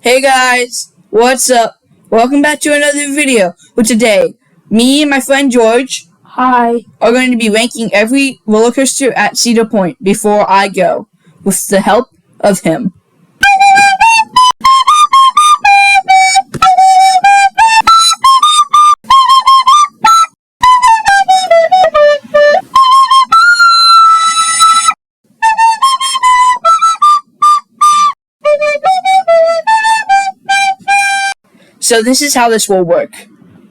Hey guys, what's up? Welcome back to another video. But today, me and my friend George are going to be ranking every roller coaster at Cedar Point before I go, with the help of him. So this is how this will work.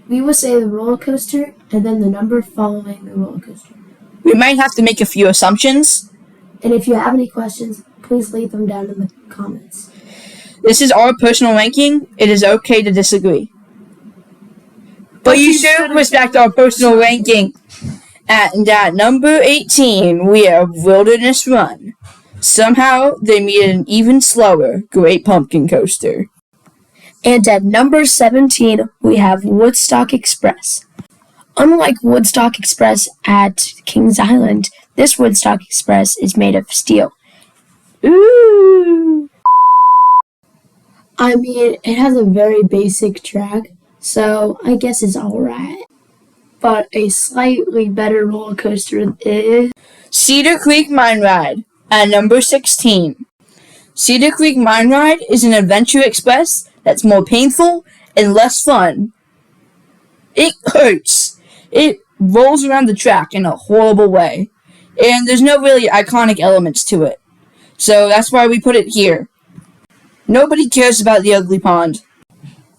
We will say the roller coaster and then the number following the roller coaster. We might have to make a few assumptions. And if you have any questions, please leave them down in the comments. This is our personal ranking. It is okay to disagree. But you should respect our personal ranking. And at number 18, we have Wilderness Run. Somehow, they made an even slower Great Pumpkin Coaster. And at number 17, we have Woodstock Express. Unlike Woodstock Express at Kings Island, this Woodstock Express is made of steel. Ooh! I mean, it has a very basic track, so I guess it's alright. But a slightly better roller coaster is Cedar Creek Mine Ride at number 16. Cedar Creek Mine Ride is an adventure express that's more painful and less fun. It hurts. It rolls around the track in a horrible way. And there's no really iconic elements to it. So that's why we put it here. Nobody cares about the ugly pond.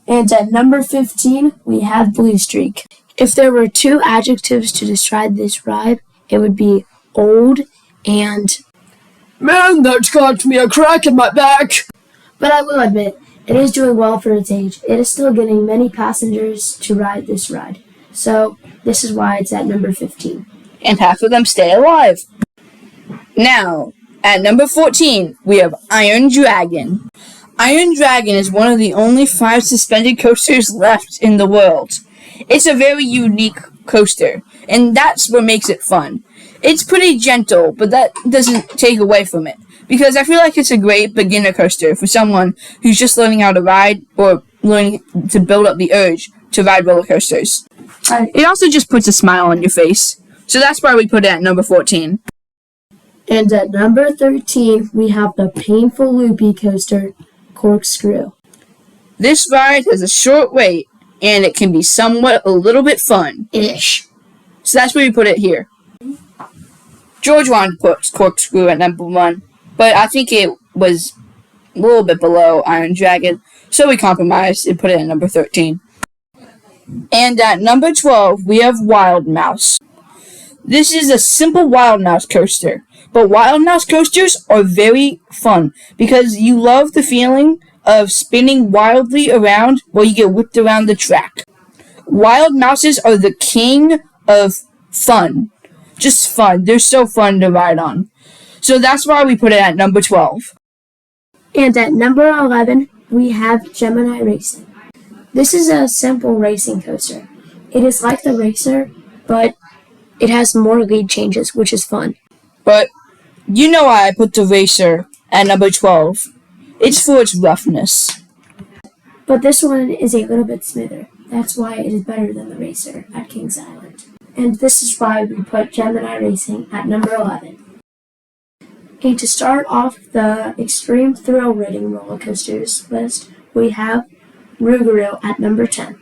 And at number 15, we have Blue Streak. If there were two adjectives to describe this ride, it would be old and Man, that's got me a crack in my back. But I will admit, it is doing well for its age. It is still getting many passengers to ride this ride. So, this is why it's at number 15. And half of them stay alive. Now, at number 14, we have Iron Dragon. Iron Dragon is one of the only 5 suspended coasters left in the world. It's a very unique coaster, and that's what makes it fun. It's pretty gentle, but that doesn't take away from it. Because I feel like it's a great beginner coaster for someone who's just learning how to ride or learning to build up the urge to ride roller coasters. It also just puts a smile on your face. So that's why we put it at number 14. And at number 13, we have the painful loopy coaster, Corkscrew. This ride has a short wait, and it can be somewhat a little bit fun-ish. So that's why we put it here. George wanted to put Corkscrew at number 1. But I think it was a little bit below Iron Dragon, so we compromised and put it at number 13. And at number 12, we have Wild Mouse. This is a simple Wild Mouse coaster, but Wild Mouse coasters are very fun because you love the feeling of spinning wildly around while you get whipped around the track. Wild Mouses are the king of fun. Just fun. They're so fun to ride on. So that's why we put it at number 12. And at number 11, we have Gemini Racing. This is a simple racing coaster. It is like the Racer, but it has more lead changes, which is fun. But you know why I put the Racer at number 12. It's for its roughness. But this one is a little bit smoother. That's why it is better than the Racer at Kings Island. And this is why we put Gemini Racing at number 11. And to start off the extreme thrill riding roller coasters list, we have Rougarou at number 10.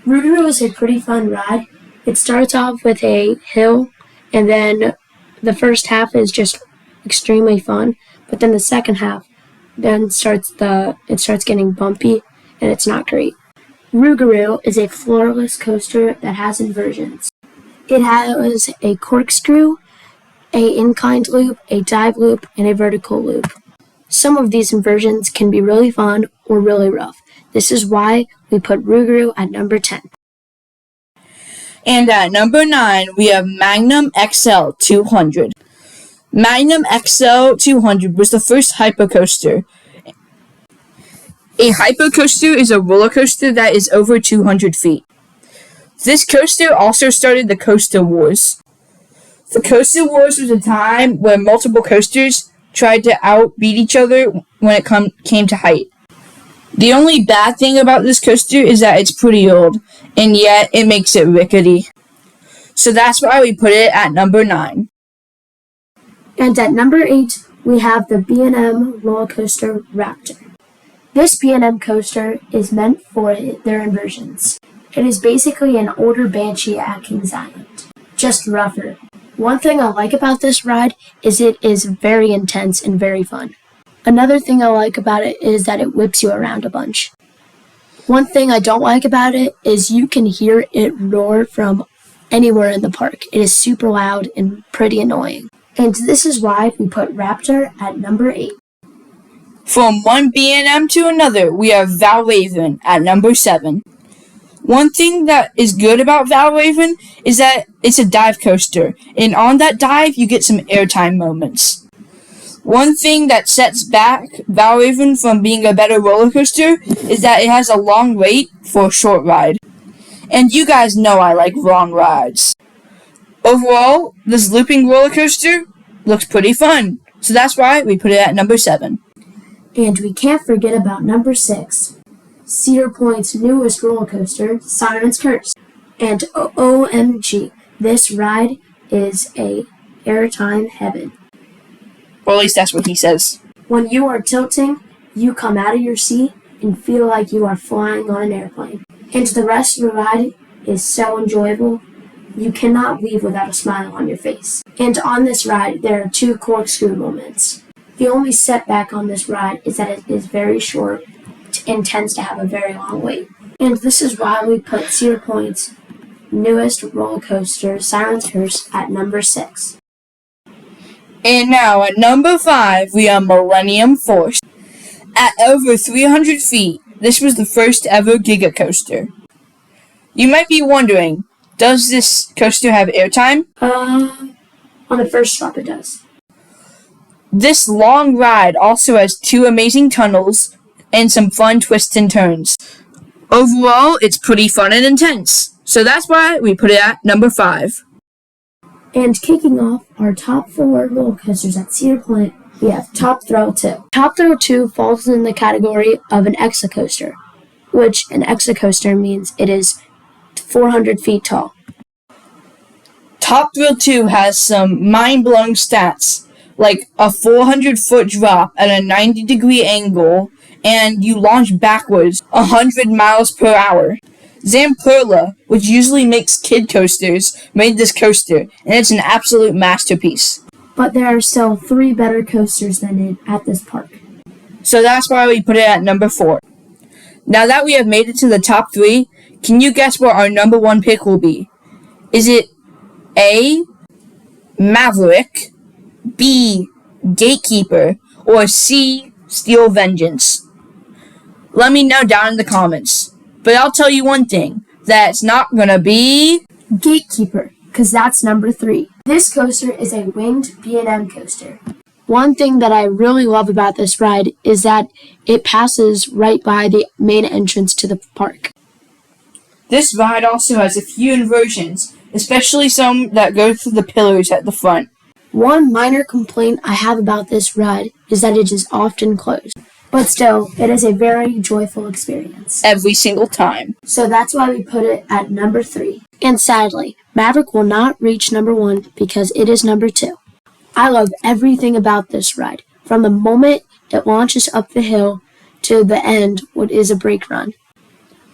Rougarou is a pretty fun ride. It starts off with a hill, and then the first half is just extremely fun, but then the second half it starts getting bumpy, and it's not great. Rougarou is a floorless coaster that has inversions. It has a corkscrew, an inclined loop, a dive loop, and a vertical loop. Some of these inversions can be really fun or really rough. This is why we put Rougarou at number 10. And at number 9, we have Magnum XL 200. Magnum XL 200 was the first hypercoaster. A hypercoaster is a roller coaster that is over 200 feet. This coaster also started the Coaster Wars. The Coaster Wars was a time where multiple coasters tried to outbeat each other when it came to height. The only bad thing about this coaster is that it's pretty old, and yet it makes it rickety. So that's why we put it at number 9. And at number 8, we have the B&M roller coaster Raptor. This B&M coaster is meant for their inversions. It is basically an older Banshee at Kings Island, just rougher. One thing I like about this ride is it is very intense and very fun. Another thing I like about it is that it whips you around a bunch. One thing I don't like about it is you can hear it roar from anywhere in the park. It is super loud and pretty annoying. And this is why we put Raptor at number 8. From one B&M to another, we have Valravn at number 7. One thing that is good about Valravn is that it's a dive coaster, and on that dive, you get some airtime moments. One thing that sets back Valravn from being a better roller coaster is that it has a long wait for a short ride. And you guys know I like long rides. Overall, this looping roller coaster looks pretty fun, so that's why we put it at number 7. And we can't forget about number 6. Cedar Point's newest roller coaster, Siren's Curse. And OMG, this ride is a airtime heaven. Well, at least that's what he says. When you are tilting, you come out of your seat and feel like you are flying on an airplane. And the rest of the ride is so enjoyable, you cannot leave without a smile on your face. And on this ride, there are 2 corkscrew moments. The only setback on this ride is that it is very short and tends to have a very long wait. And this is why we put Cedar Point's newest roller coaster, Siren's Curse, at number 6. And now at number 5, we have Millennium Force. At over 300 feet, this was the first ever Giga Coaster. You might be wondering, does this coaster have airtime? On the first stop it does. This long ride also has 2 amazing tunnels and some fun twists and turns. Overall, it's pretty fun and intense, so that's why we put it at number 5. And kicking off our top 4 roller coasters at Cedar Point, we have Top Thrill 2. Top Thrill 2 falls in the category of an exocoaster, which an exocoaster means it is 400 feet tall. Top Thrill 2 has some mind-blowing stats, like a 400-foot drop at a 90-degree angle, and you launch backwards 100 miles per hour. Zamperla, which usually makes kid coasters, made this coaster, and it's an absolute masterpiece. But there are still 3 better coasters than it at this park. So that's why we put it at number 4. Now that we have made it to the top 3, can you guess what our number 1 pick will be? Is it A, Maverick, B, Gatekeeper, or C, Steel Vengeance? Let me know down in the comments. But I'll tell you one thing, that it's not gonna be Gatekeeper, because that's number 3. This coaster is a winged B&M coaster. One thing that I really love about this ride is that it passes right by the main entrance to the park. This ride also has a few inversions, especially some that go through the pillars at the front. One minor complaint I have about this ride is that it is often closed. But still, it is a very joyful experience. Every single time. So that's why we put it at number 3. And sadly, Maverick will not reach number 1 because it is number 2. I love everything about this ride, from the moment it launches up the hill to the end, what is a brake run.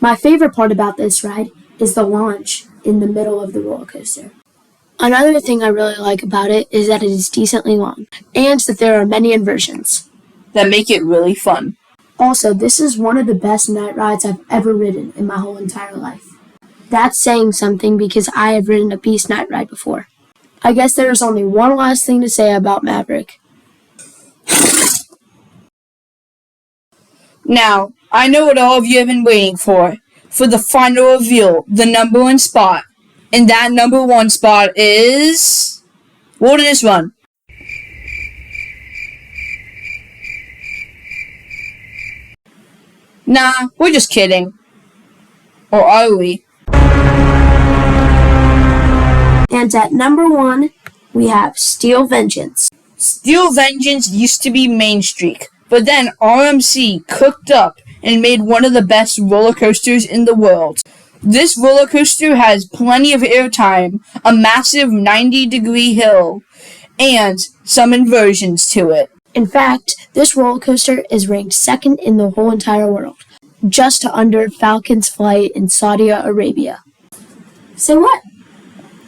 My favorite part about this ride is the launch in the middle of the roller coaster. Another thing I really like about it is that it is decently long, and that there are many inversions that make it really fun. Also, this is one of the best night rides I've ever ridden in my whole entire life. That's saying something because I have ridden a Beast Night ride before. I guess there is only one last thing to say about Maverick. Now, I know what all of you have been waiting for the final reveal, the number 1 spot. And that number 1 spot is Wilderness Run. Nah, we're just kidding. Or are we? And at number 1, we have Steel Vengeance. Steel Vengeance used to be Main Streak, but then RMC cooked up and made one of the best roller coasters in the world. This roller coaster has plenty of airtime, a massive 90-degree hill, and some inversions to it. In fact, this roller coaster is ranked second in the whole entire world, just under Falcon's flight in Saudi Arabia. Say what?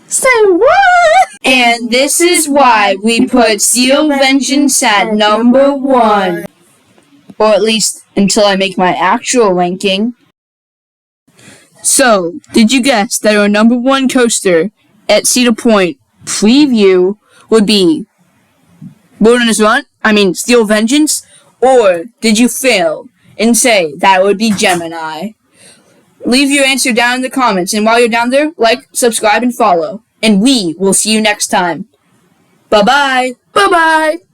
Say what? And this is why we put Steel Vengeance at number 1. Or at least until I make my actual ranking. So, did you guess that our number 1 coaster at Cedar Point preview would be Wilderness Run? Steel Vengeance? Or did you fail and say that would be Gemini? Leave your answer down in the comments, and while you're down there, like, subscribe, and follow. And we will see you next time. Bye-bye. Bye-bye.